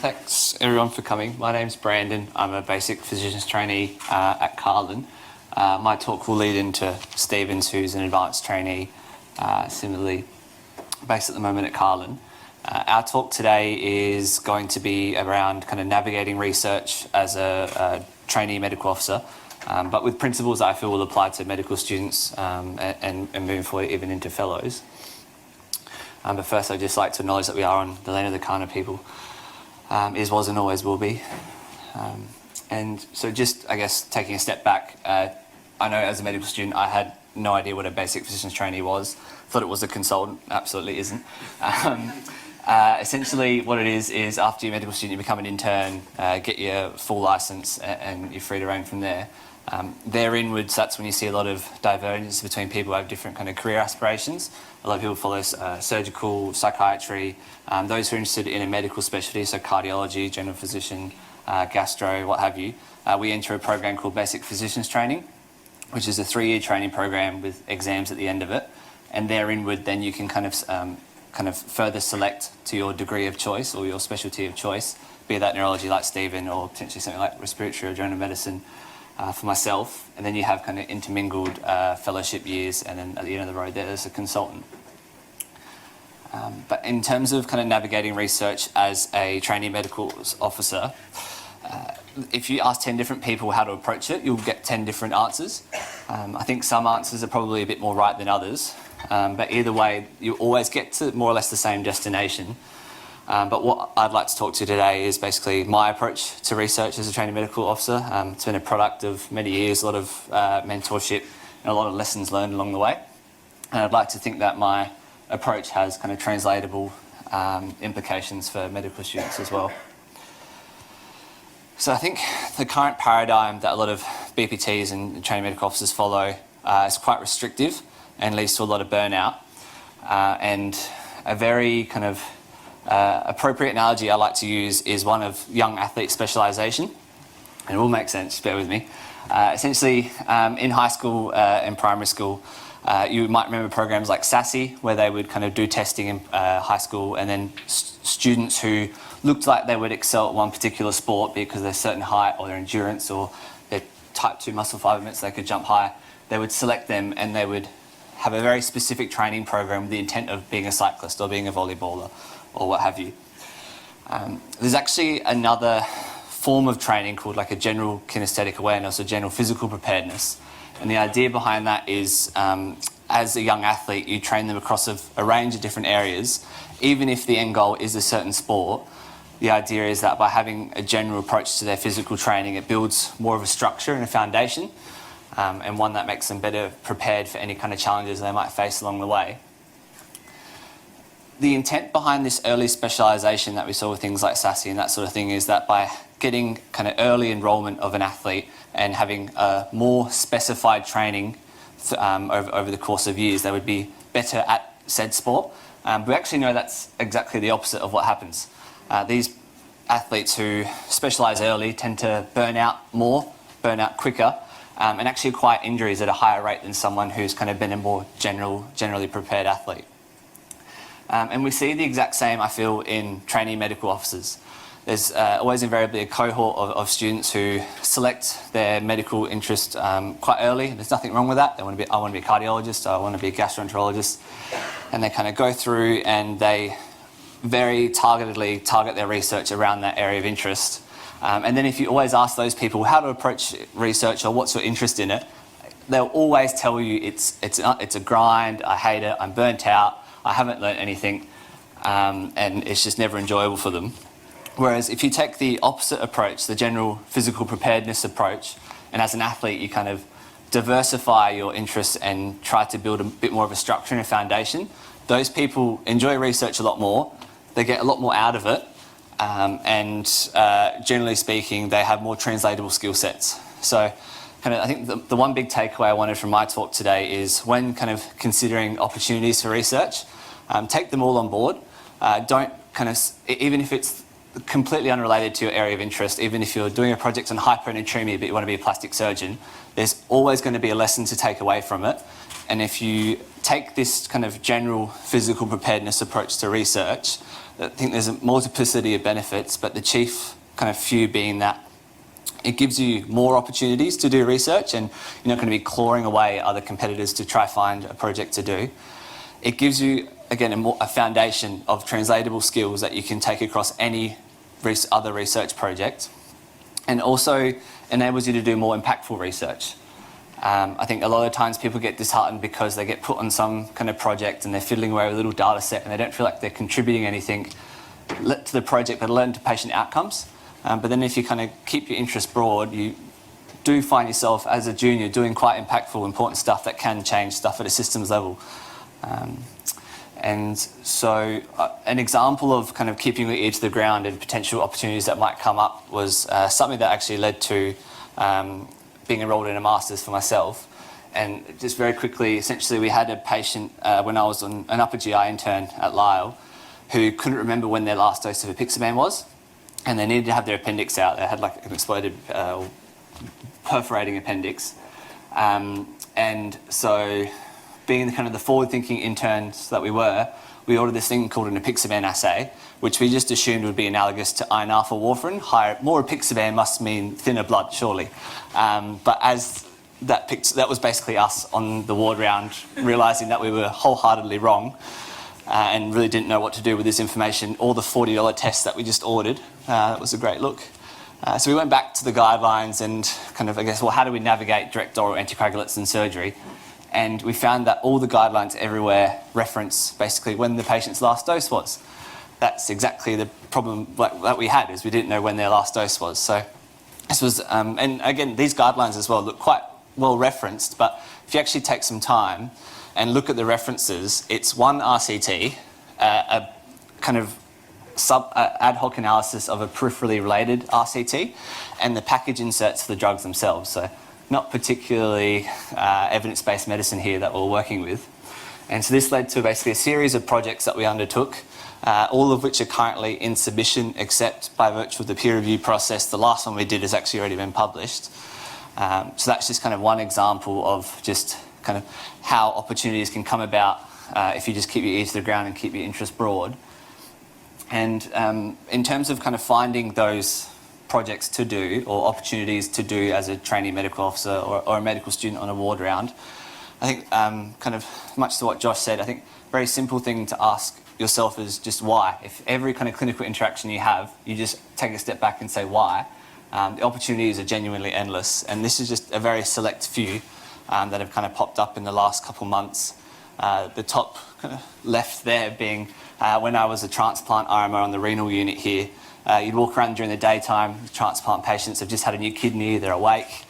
Thanks everyone for coming. My name's Brandon. I'm a basic physician's trainee at CALHN. My talk will lead into Stevens, who's an advanced trainee, similarly based at the moment at CALHN. Our talk today is going to be around kind of navigating research as a trainee medical officer, but with principles that I feel will apply to medical students and moving forward even into fellows. But first, I'd just like to acknowledge that we are on the land of the Kaurna people. Is, was and always will be. And so just, I guess, taking a step back, I know as a medical student I had no idea what a basic physician's trainee was. Thought it was a consultant, absolutely isn't. Essentially what it is after your medical student you become an intern, get your full licence and you're free to roam from there. Therein, that's when you see a lot of divergence between people who have different kind of career aspirations. A lot of people follow surgical, psychiatry, those who are interested in a medical specialty, so cardiology, general physician, gastro, what have you. We enter a program called Basic Physician's Training, which is a 3-year training program with exams at the end of it. And therein, then you can kind of further select to your degree of choice or your specialty of choice, be that neurology like Stephen or potentially something like respiratory or general medicine. For myself, and then you have kind of intermingled fellowship years, and then at the end of the road there's a consultant. But in terms of kind of navigating research as a trainee medical officer, if you ask 10 different people how to approach it, you'll get 10 different answers. I think some answers are probably a bit more right than others, but either way you always get to more or less the same destination. But what I'd like to talk to today is basically my approach to research as a trainee medical officer. It's been a product of many years, a lot of mentorship and a lot of lessons learned along the way. And I'd like to think that my approach has kind of translatable implications for medical students as well. So I think the current paradigm that a lot of BPTs and trainee medical officers follow is quite restrictive and leads to a lot of burnout. And a very kind of appropriate analogy I like to use is one of young athlete specialization, and it will make sense, bear with me. Essentially, in high school and primary school, you might remember programs like SASI, where they would kind of do testing in high school, and then students who looked like they would excel at one particular sport because they're certain height or their endurance or their type 2 muscle fibre meant they could jump high, they would select them and they would have a very specific training program with the intent of being a cyclist or being a volleyballer or what have you. There's actually another form of training called like a general kinesthetic awareness or general physical preparedness. And the idea behind that is as a young athlete, you train them across a range of different areas. Even if the end goal is a certain sport, the idea is that by having a general approach to their physical training, it builds more of a structure and a foundation, and one that makes them better prepared for any kind of challenges they might face along the way. The intent behind this early specialisation that we saw with things like SASI and that sort of thing is that by getting kind of early enrolment of an athlete and having a more specified training over the course of years, they would be better at said sport. We actually know that's exactly the opposite of what happens. These athletes who specialise early tend to burn out more, burn out quicker, and actually acquire injuries at a higher rate than someone who's kind of been a more generally prepared athlete. And we see the exact same, I feel, in trainee medical officers. There's always invariably a cohort of students who select their medical interest quite early. There's nothing wrong with that. I want to be a cardiologist, I want to be a gastroenterologist. And they kind of go through and they very targetedly target their research around that area of interest. And then if you always ask those people how to approach research or what's your interest in it, they'll always tell you it's a grind, I hate it, I'm burnt out, I haven't learnt anything, and it's just never enjoyable for them. Whereas if you take the opposite approach, the general physical preparedness approach, and as an athlete you kind of diversify your interests and try to build a bit more of a structure and a foundation, those people enjoy research a lot more, they get a lot more out of it, and generally speaking they have more translatable skill sets. So I think the one big takeaway I wanted from my talk today is when kind of considering opportunities for research, take them all on board. Don't even if it's completely unrelated to your area of interest, even if you're doing a project on hyponatremia but you want to be a plastic surgeon, there's always going to be a lesson to take away from it. And if you take this kind of general physical preparedness approach to research, I think there's a multiplicity of benefits, but the chief kind of few being that it gives you more opportunities to do research, and you're not going to be clawing away at other competitors to try find a project to do. It gives you, again, a foundation of translatable skills that you can take across any other research project, and also enables you to do more impactful research. I think a lot of times people get disheartened because they get put on some kind of project and they're fiddling away with a little data set and they don't feel like they're contributing anything to the project, but learn to patient outcomes. But then if you kind of keep your interest broad, you do find yourself as a junior doing quite impactful, important stuff that can change stuff at a systems level. And so an example of kind of keeping your ear to the ground and potential opportunities that might come up was something that actually led to being enrolled in a master's for myself. And just very quickly, essentially we had a patient when I was an upper GI intern at Lyle who couldn't remember when their last dose of apixaban was, and they needed to have their appendix out. They had like an exploded perforating appendix. And so being kind of the forward-thinking interns that we were, we ordered this thing called an apixaban assay, which we just assumed would be analogous to INR for warfarin. More apixaban must mean thinner blood, surely. But as that was basically us on the ward round, realising that we were wholeheartedly wrong and really didn't know what to do with this information. All the $40 tests that we just ordered, that was a great look. So we went back to the guidelines and kind of, I guess, well, how do we navigate direct oral anticoagulants in surgery? And we found that all the guidelines everywhere reference basically when the patient's last dose was. That's exactly the problem that we had, is we didn't know when their last dose was. So this was, and again, these guidelines as well look quite well referenced, but if you actually take some time and look at the references, it's one RCT, a kind of ad hoc analysis of a peripherally related RCT, and the package inserts for the drugs themselves. So not particularly evidence-based medicine here that we're working with. And so this led to basically a series of projects that we undertook, all of which are currently in submission, except by virtue of the peer review process. The last one we did has actually already been published. So that's just kind of one example of just kind of how opportunities can come about if you just keep your ear to the ground and keep your interest broad. And in terms of kind of finding those projects to do or opportunities to do as a trainee medical officer or a medical student on a ward round, I think kind of much to what Josh said, I think a very simple thing to ask yourself is just why. If every kind of clinical interaction you have, you just take a step back and say why, the opportunities are genuinely endless. And this is just a very select few that have kind of popped up in the last couple months. The top kind of left there being when I was a transplant RMO on the renal unit here. You'd walk around during the daytime, transplant patients have just had a new kidney, they're awake,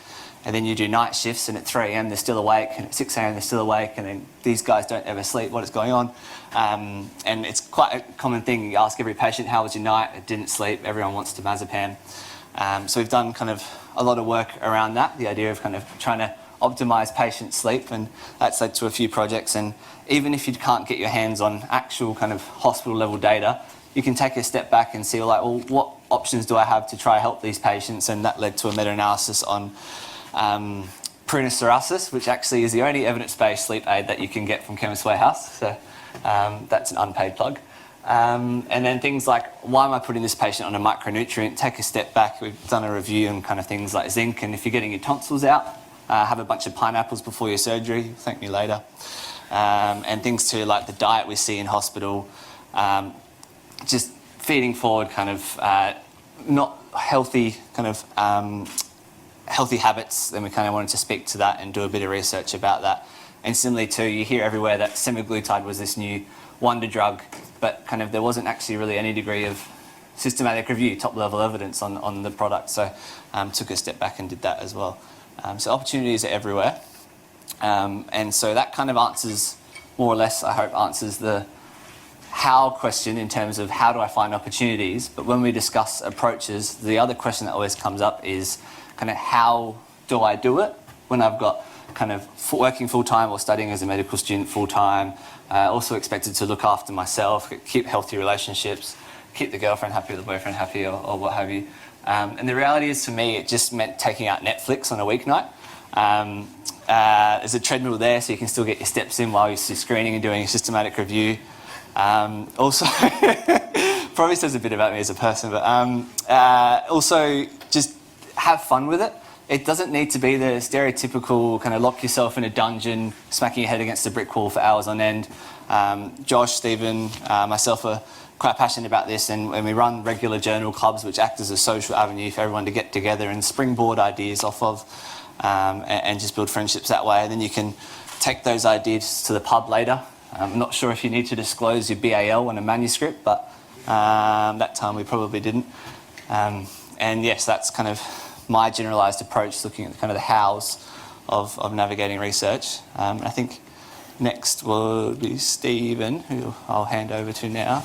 and then you do night shifts, and at 3 a.m. they're still awake, and at 6 a.m. they're still awake, and then these guys don't ever sleep, what is going on? And it's quite a common thing. You ask every patient, how was your night? It didn't sleep, everyone wants diazepam. So we've done kind of a lot of work around that, the idea of kind of trying to optimise patient sleep, and that's led to a few projects. And even if you can't get your hands on actual kind of hospital level data, you can take a step back and see, like, well, what options do I have to try help these patients? And that led to a meta-analysis on prunus thoracis, which actually is the only evidence-based sleep aid that you can get from Chemist Warehouse. So that's an unpaid plug. And then things like, why am I putting this patient on a micronutrient? Take a step back. We've done a review on kind of things like zinc, and if you're getting your tonsils out, have a bunch of pineapples before your surgery. Thank me later. And things too, like the diet we see in hospital, just feeding forward kind of not healthy kind of healthy habits. Then we kind of wanted to speak to that and do a bit of research about that. And similarly too, you hear everywhere that semaglutide was this new wonder drug, but kind of there wasn't actually really any degree of systematic review, top level evidence on the product. So took a step back and did that as well. So opportunities are everywhere. And so that kind of answers, more or less, I hope, answers the how question in terms of how do I find opportunities. But when we discuss approaches, the other question that always comes up is kind of how do I do it when I've got kind of working full-time or studying as a medical student full-time, also expected to look after myself, keep healthy relationships, keep the girlfriend happy or the boyfriend happy or what have you. And the reality is, for me, it just meant taking out Netflix on a weeknight. There's a treadmill there, so you can still get your steps in while you're screening and doing a systematic review. Also, probably says a bit about me as a person, but also just have fun with it. It doesn't need to be the stereotypical kind of lock yourself in a dungeon, smacking your head against a brick wall for hours on end. Josh, Stephen, myself are quite passionate about this, and we run regular journal clubs which act as a social avenue for everyone to get together and springboard ideas off of, and just build friendships that way. And then you can take those ideas to the pub later. I'm not sure if you need to disclose your BAL on a manuscript, but that time we probably didn't. And yes, that's kind of my generalised approach, looking at kind of the hows of navigating research. I think next will be Stephen, who I'll hand over to now.